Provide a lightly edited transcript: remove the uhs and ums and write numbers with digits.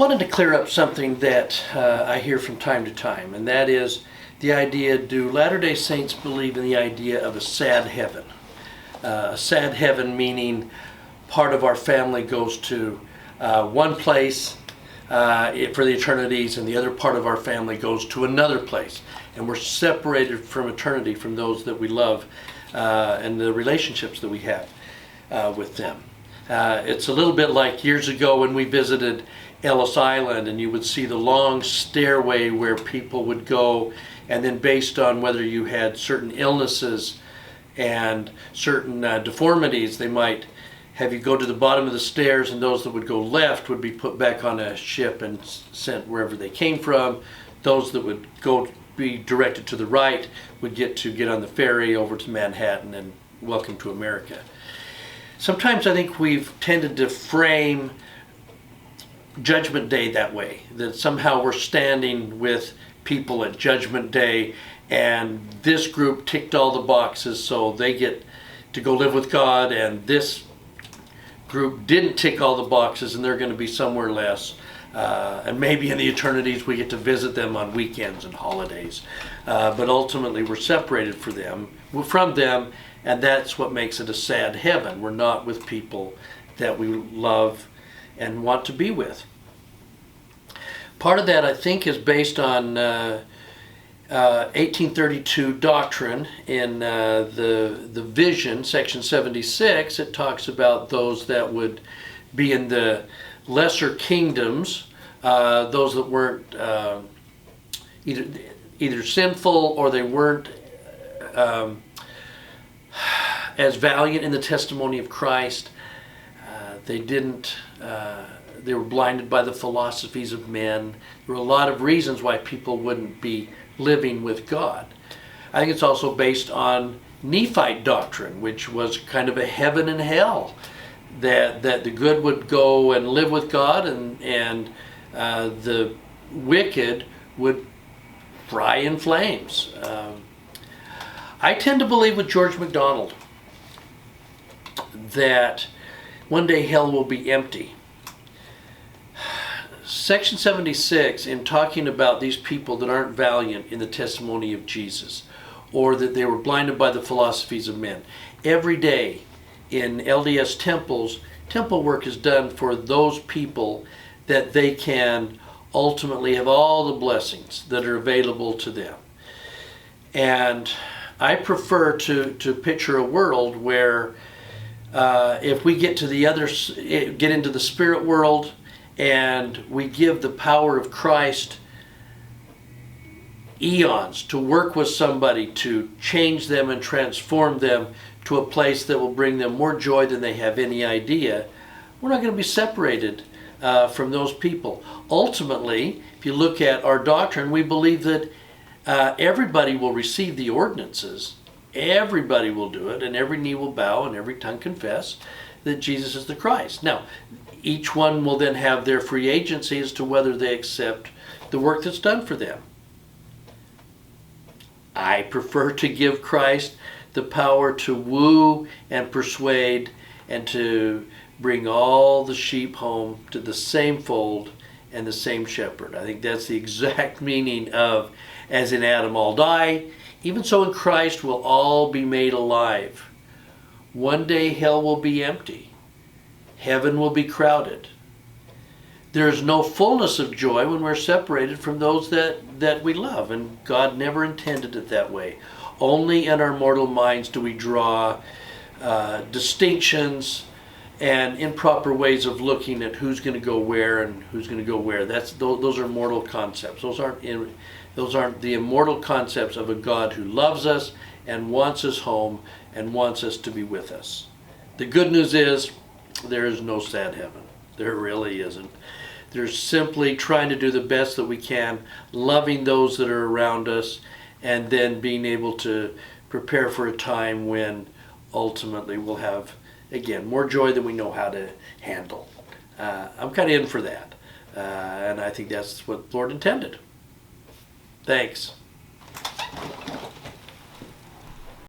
wanted to clear up something that I hear from time to time, and that is the idea, do Latter-day Saints believe in the idea of a sad heaven? A sad heaven meaning part of our family goes to one place for the eternities, and the other part of our family goes to another place. And we're separated from eternity from those that we love and the relationships that we have with them. It's a little bit like years ago when we visited Ellis Island, and you would see the long stairway where people would go, and then based on whether you had certain illnesses and certain deformities, they might have you go to the bottom of the stairs, and those that would go left would be put back on a ship and sent wherever they came from. Those that would be directed to the right would get on the ferry over to Manhattan and welcome to America. Sometimes I think we've tended to frame Judgment Day that way, that somehow we're standing with people at Judgment Day, and this group ticked all the boxes so they get to go live with God, and this group didn't tick all the boxes and they're going to be somewhere less. And maybe in the eternities we get to visit them on weekends and holidays. But ultimately we're separated from them, and that's what makes it a sad heaven. We're not with people that we love and want to be with. Part of that, I think, is based on 1832 doctrine in the Vision, section 76. It talks about those that would be in the lesser kingdoms, those that weren't either sinful or they weren't as valiant in the testimony of Christ. They were blinded by the philosophies of men. There were a lot of reasons why people wouldn't be living with God. I think it's also based on Nephite doctrine, which was kind of a heaven and hell, that the good would go and live with God, and the wicked would fry in flames. I tend to believe with George MacDonald that one day hell will be empty. Section 76, in talking about these people that aren't valiant in the testimony of Jesus, or that they were blinded by the philosophies of men, every day in LDS temples, temple work is done for those people that they can ultimately have all the blessings that are available to them. And I prefer to picture a world where if we get into the spirit world and we give the power of Christ eons to work with somebody to change them and transform them to a place that will bring them more joy than they have any idea, we're not going to be separated from those people. Ultimately, if you look at our doctrine, we believe that everybody will receive the ordinances. Everybody will do it, and every knee will bow and every tongue confess that Jesus is the Christ. Now, each one will then have their free agency as to whether they accept the work that's done for them. I prefer to give Christ the power to woo and persuade and to bring all the sheep home to the same fold and the same shepherd. I think that's the exact meaning of, as in Adam all die, even so in Christ will all be made alive. One day hell will be empty. Heaven will be crowded. There is no fullness of joy when we're separated from those that we love, and God never intended it that way. Only in our mortal minds do we draw distinctions and improper ways of looking at who's going to go where and who's going to go where. Those are mortal concepts. Those aren't the immortal concepts of a God who loves us and wants us home and wants us to be with us. The good news is there is no sad heaven. There really isn't. There's simply trying to do the best that we can, loving those that are around us, and then being able to prepare for a time when ultimately we'll have, again, more joy than we know how to handle. I'm kind of in for that. And I think that's what the Lord intended. Thanks.